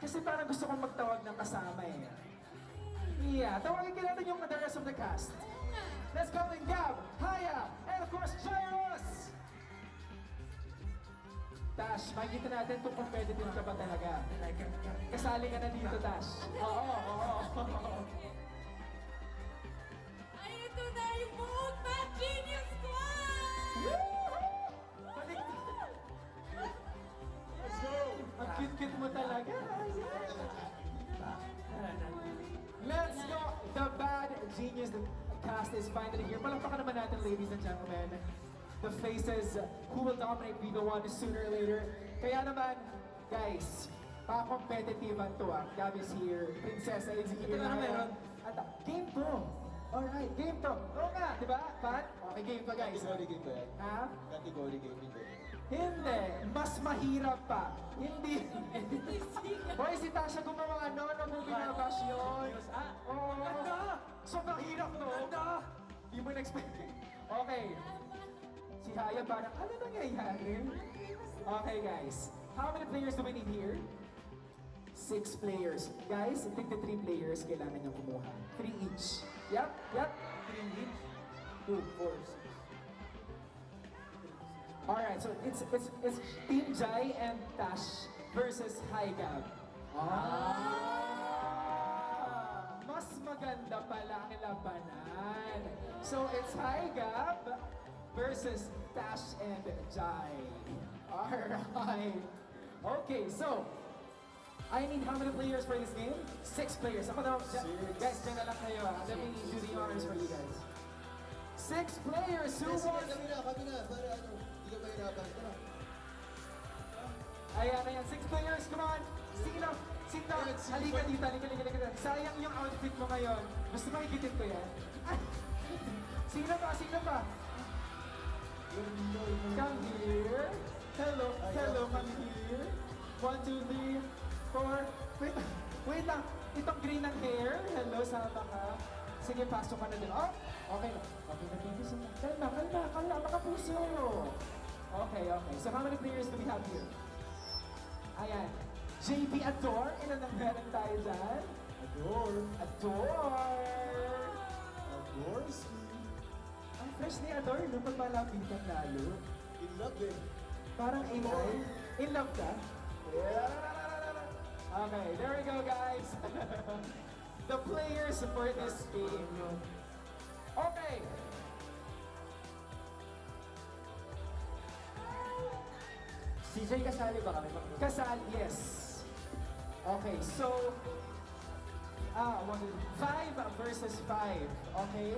Kasi parang gusto kong magtawag ng kasama eh. Yeah, tawagin ka natin yung the rest of the cast. Let's go in Gab, Haya, and of course, Jairus! Tash, makikita natin kung competitive ka ba talaga. Kasali ka na dito, Tash. Oo. Ay, ito na yung buong Bad Genius Squad! Balik! Let's go! Ang cute-cute mo talaga. Let's go! The Bad Genius cast is finally here. Palakpakan naman natin, ladies and gentlemen. The faces who will dominate Vigo 1 sooner or later. Kaya naman, guys, pa-competitivean to ah. Gab is here, Princessa is here. Ito na meron. At game to. Alright, game to. Oo nga, di ba, Pat? Okay, game to, guys. Category game ba yan? Ha? Category game ito. Hindi. Mas mahirap pa. Hindi. Hoy, si Tasha gumawa ng movie na bash yun. Oo. Sobrang hirap, no? Hindi mo na-expect. Okay. Si Haya parang, ano nangyayari? Okay, guys. How many players do we need here? 6 players. Guys, I think the 3 players kailangan niyang kumuha. 3 each. Yep. 3 each. 2, 4, 6. Alright, so it's Team Jai and Tash versus Higab. Mas maganda pala ang labanan. So it's Higab versus Tash and Jai. Alright. Okay, so I need how many players for this game? 6 players. Ako daw, guys, dyan na lang kayo. Let me do the honors for you guys. 6 players who wants... Kami na, para ano, hindi ka mahirapan. Tara. Ayan. 6 players, come on! Sino? Halika dito. Sayang yung outfit mo ngayon. Gusto makikitin ko yan. Sino pa? Come here. Hello, come here. 1, 2, 3, 4. Wait lang. Itong green ng hair. Hello, sama ka. Sige, pasok ka na din. Oh, okay na. Thank you so much. Kalma, baka puso. Okay. So how many players do we have here? Ayan. JP Adore. Ilan ang meron tayo dyan? Adore. Adorski. Ang fresh ni Adore, no? Pag malapitan lalo. In love eh. Parang AI. In love ka? Okay, there we go, guys. The players for this game. Okay. CJ, kasali ba kami? Kasal, yes. Okay, so 5 versus 5. Okay?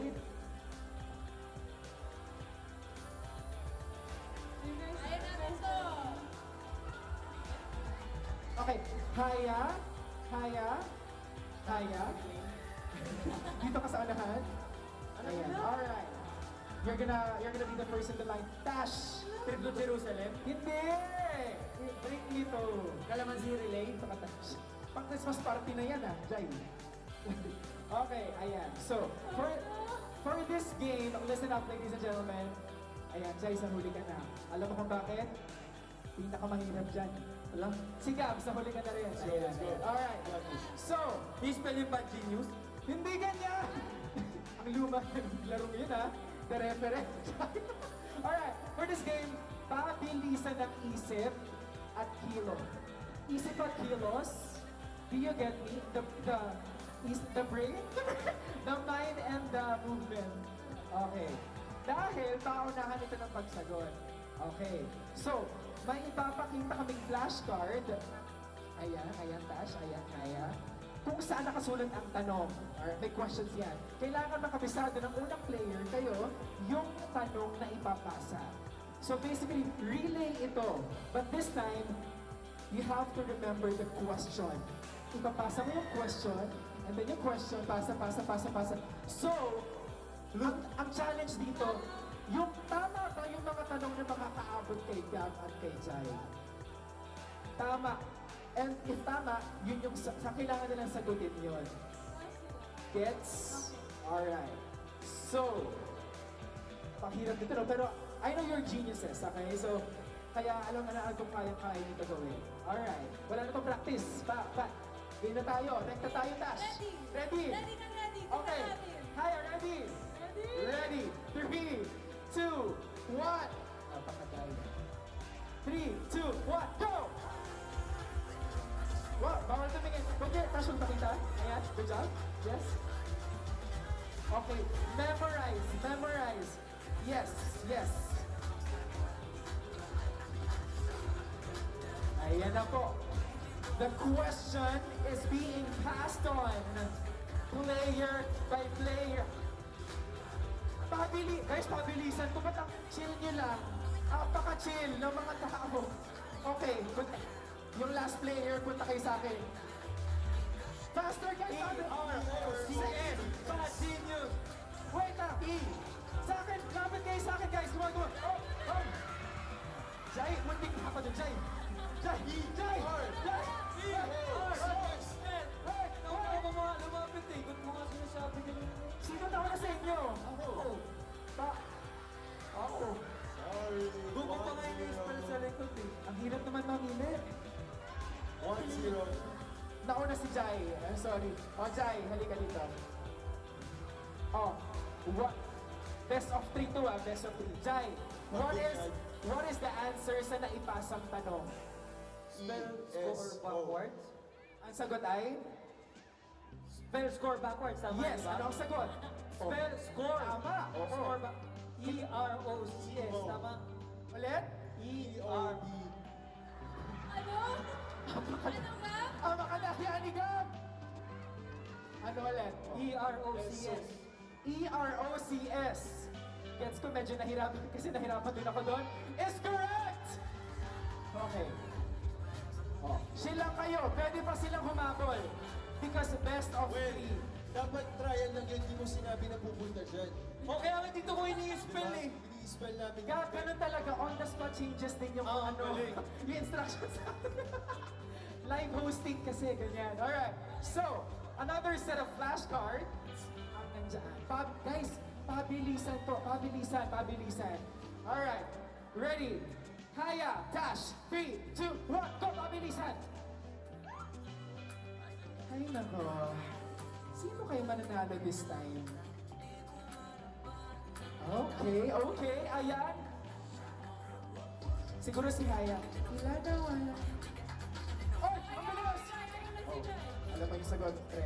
Ayan na ito! Okay, Haya. Dito ka sa unahan. Ayan, alright. You're gonna be the first in the line. Tash! Trip to Jerusalem? Hindi! Break nito. Kalamansi relay? Ito ka, Tash. Pang Christmas party na yan Jai. Okay, ayan. So, for this game, listen up ladies and gentlemen. Ayan, Jai, sa huli ka na. Alam mo kung bakit? Pinakamahirap dyan. Alam? Si Gab, sa huli ka na rin. Ayan. Alright. So, I-spell yung Bad Genius? hindi ganyan! Ang luma ng larong yun The reference. Alright, for this game, pabilisan ng isip at kilo. Isip at kilos. Do you get me? The brain? The mind and the movement. Okay. Dahil paunahan ito ng pagsagot. Okay. So, may ipapakita kaming flashcard. Ayan, Tash. Ayan, Kaya. Kung saan nakasulat ang tanong. Or may questions yan. Kailangan makabisado ng unang player kayo yung tanong na ipapasa. So basically, relay ito. But this time, you have to remember the question. Ipapasa mo yung question, and then yung question, pasa. So, ang challenge dito, yung tama ba yung mga tanong na makakaabot kay Gab at kay Jai? Tama. And if tama, yun yung kailangan nilang sagutin yun. Gets? Alright. So, panghirap dito, no? Pero I know you're geniuses, okay? So, Kaya alam na kung kaya-kaya nito gawin. Alright. Wala na itong practice. Game na tayo. Rekta tayo, Tash. Ready? Ready? Ready na ready. Okay. Tingnan natin. Haya, ready? Ready? Ready? 3, 2, 1. Napakadali. 3, 2, 1, go! Wow, bawal tumingin. Okay, Tash, huwag pakita. Ayan, good job. Yes. Okay, memorize, memorize. Yes, yes. Ayan na po. The question is being passed on player by player. Guys, pabilisan ko. Ba't ang chill nyo lang? Apaka-chill ng mga tao. Okay, yung last player, punta kayo sa akin. Faster guys! E-R-O-C-S. Bad genius. Wait na! Sa akin! Lapit kayo sa akin guys! Come on, come on! Oh! Jai! Muntik na ako dun, Jai! Jai! Jai! Jai! Wait! Ako mga lumapit eh. Ba't mo nga sinasabi nila? Sino nauna sa inyo? Ako. Ako. Sorry. Doon ko pa nga ini-spell sa likod eh. Ang hirap naman mamili. 1-0. Nauna si Jai. I'm sorry. Oh, Jai, halika dito. Oh, what? Best of 3 to best of 3. Jai, what is the answer sa naipasang tanong? Spell score backwards. Ang sagot ay? Spell score backwards, tama Yes, diba? ano ang sagot? Spell score. Tama. Oo. Score ba? E-R-O-C-S, tama? Ulit? E-R. Ano? Ano ba? Ang makalahian ni Gab! Ano ulit? E-R-O-C-S. E-R-O-C-S. Gets ko, medyo nahirapan kasi nahirapan din ako doon. Is correct! Okay. Oh. Silang kayo, pwede pa silang humabol. Because best of 3. Dapat trial lang yun, di mo sinabi na pupunta dyan. O kaya nga dito ko ini-spell eh. Ini-spell namin. Gab, ganun talaga, on the spot changes din yung Ah, ano, galing. yung instructions. Live hosting kasi, ganyan. Alright, so, another set of flashcards ang nandyan. Guys, pabilisan to, pabilisan. Alright, ready? Haya, dash, 3, 2, 1, go, pabilisan! Ay nako, sino kayo mananalo this time? Okay, ayan. Siguro si Haya. Wala daw, wala. Oy, ang bilis! Oh, alam mo yung sagot, pre.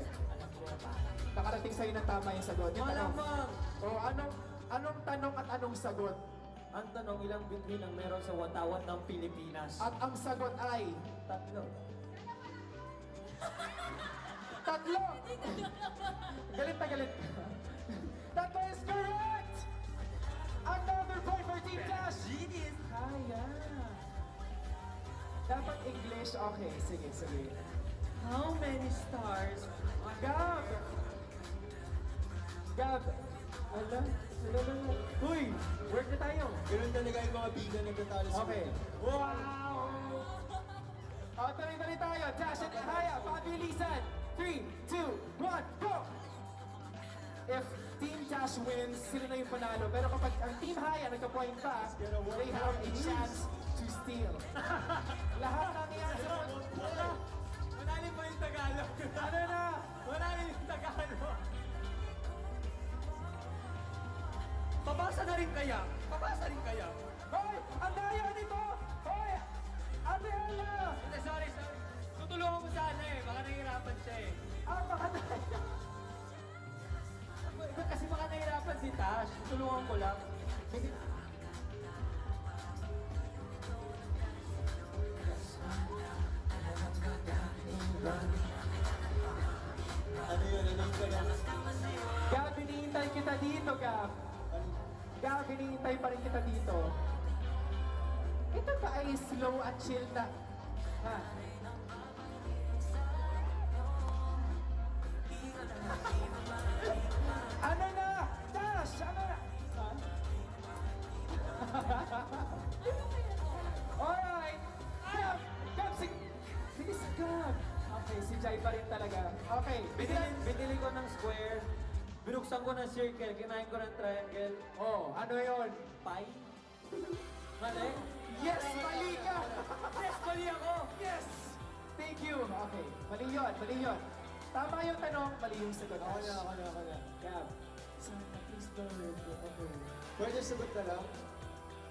Nakarating sa'yo ng tama yung sagot. Yung tanong. Malamang. Oh, anong tanong at anong sagot? Ang tanong, ilang bituin ang meron sa watawat ng Pilipinas? At ang sagot ay... Tatlo. Tatlo! Galit na galit. Tatlo is correct! Another point for Team Dash! Genius! Kaya. Dapat English. Okay, sige. How many stars? Gab! Ala. Uy! Work na tayo. Ganun talaga yung mga biga nagtatalo sa Okay. mga. Wow! Tuloy tayo. Dash at Haya. Pabilisan. 3, 2, 1, go! If Team Dash wins, sila na yung panalo. Pero kapag ang Team Haya nagka-point pa, they have a chance to steal. Lahat nangyayari sa Malalim pa yung Tagalog. Ano na? Malalim yung Tagalog. Pabasa na rin kaya? Hoy! Ang daya nito! Hoy! Ate Ella! Hindi, sorry. Tutulungan ko sana eh. Baka nahihirapan siya eh. Baka daya! Kasi baka nahihirapan si Tash. Tutulungan ko lang. Ano yun? Ano yung tanong? Gab, hinihintay kita dito, Gab. Gab, hinihintay pa rin kita dito. Ito ba ay slow at chill na... Ha? Ano na? Dash! Ano na? Ha? Alright! Gab! Gab! Sige si Gab! Okay, si Jai pa rin talaga. Okay, Binili ko ng square. Binuksan ko ng circle. Kinain ko ng triangle. Oh, ano yon? Pie? Mali? Yes, mali ka! Yes, mali ako! Yes! Thank you. Okay, mali yun, mali yun. Tama yung tanong, mali yung sagot. Ako na. Gab, sana please blow your okay. Pwede sagot na lang.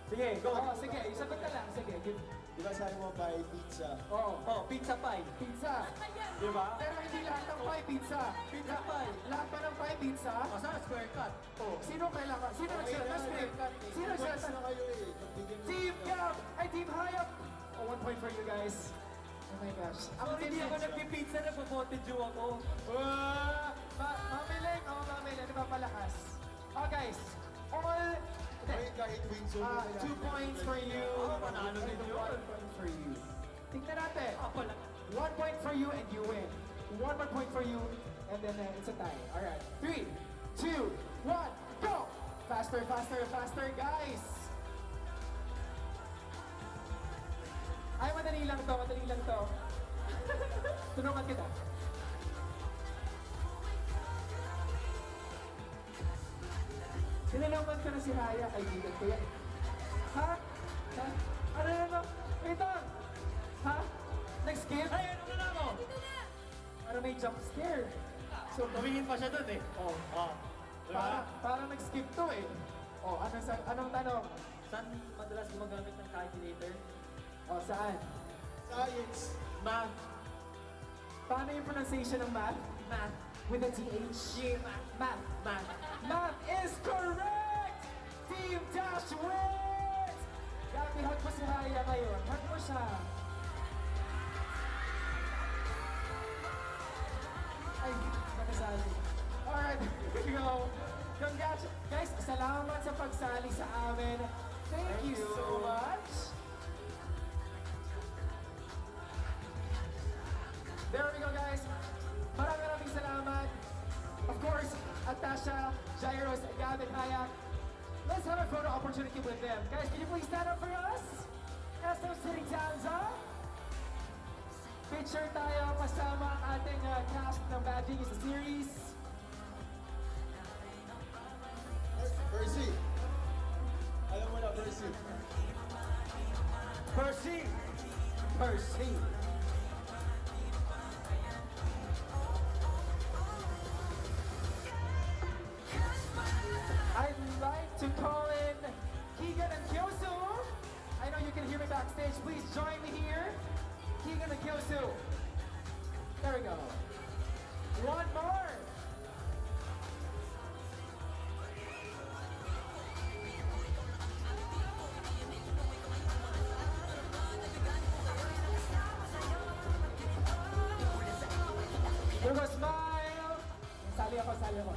Sige, go! Oo, sige, isagot ka lang. Sige, give. Di ba sabi mo pie, pizza? Oo. Oh, pizza pie. Pizza. Ayan. Di ba? Pero hindi lahat ng pie pizza. Pizza pie. Lahat pa ng pie pizza. O, sana square cut. Oh, sino kailangan? Sino nagsulat ng script? Sino nagsulat Points ng na kayo eh. Magbigyan mo Team ng- Gab! Ay, Team Hayop! Oh, 1 point for you guys. Oh my gosh. Sorry, hindi ako nagpipizza, nagpo-potagew ako. Mamiling! Oh, mamiling. Di ba palakas? Oh, guys. All... Kahit win zone na 2 points for you. Oh, panalo din yun. 1 point for you. Tingnan natin. Ako lang. 1 point for you and you win. 1 more point for you and then it's a tie. Alright. 3, 2, 1, go! Faster, faster, faster, guys! Ay, madali lang to, madali lang to. Tulungan kita. Sinalaman ko na si Haya, kaibigan ko yan. Ha? Ha? Ano? Wait lang! Ha? Nag-skip? Ay, ano na ako? Dito na. Para may jump scare. So, Tumingin pa siya doon eh. oh, Oh. parang nag-skip to eh. Oh, anong tanong? Saan madalas gumagamit ng calculator? Oh, saan? Science. Math. Paano yung pronunciation ng math? Math. With a TH? Yeah, math. Math. Math. Math is correct! Team Dash wins! Gabi, hug mo si Haya ngayon. Hug mo siya. Ay, nakasali. Alright, here we go. Congrats. Guys, salamat sa pagsali sa amin. Thank you so much. There we go, guys. Maraming salamat. Of course, Atasha, Jairus, Gab, and Hayak. Let's have a photo opportunity with them. Guys, can you please stand up for us? SM City Tanza. Picture tayo kasama ang ating cast ng Bad Genius series. Percy. Alam mo na, Percy. Percy! Percy! I'd like to call in Keegan and Kyosu. I know you can hear me backstage. Please join me here. Keegan and Kyosu. There we go. One more. There goes Smile. Sali ako, sali ako.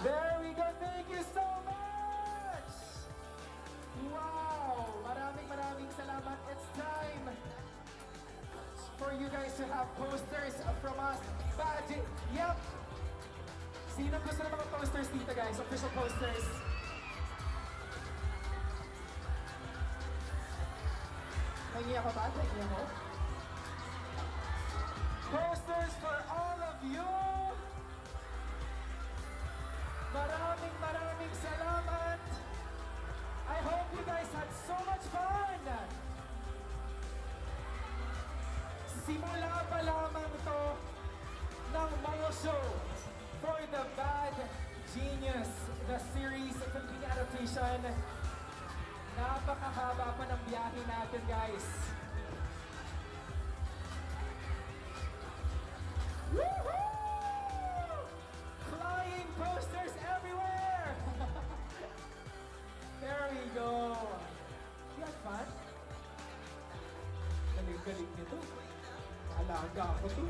There we go. Thank you so much. Wow. Maraming salamat. It's time for you guys to have posters from us. Badge. Yep. Sino gusto ng mga posters dito, guys? Official posters. Nangi ako ba? Nangi ako? Posters for all of you! Maraming salamat! I hope you guys had so much fun! Simula pa lamang to ng Mall Show for the Bad Genius, the series Filipino adaptation. Napakahaba pa ng biyahe natin, guys. Woohoo! Flying posters everywhere! There we go. You had fun? Galing-galing nito. Alaga ako to.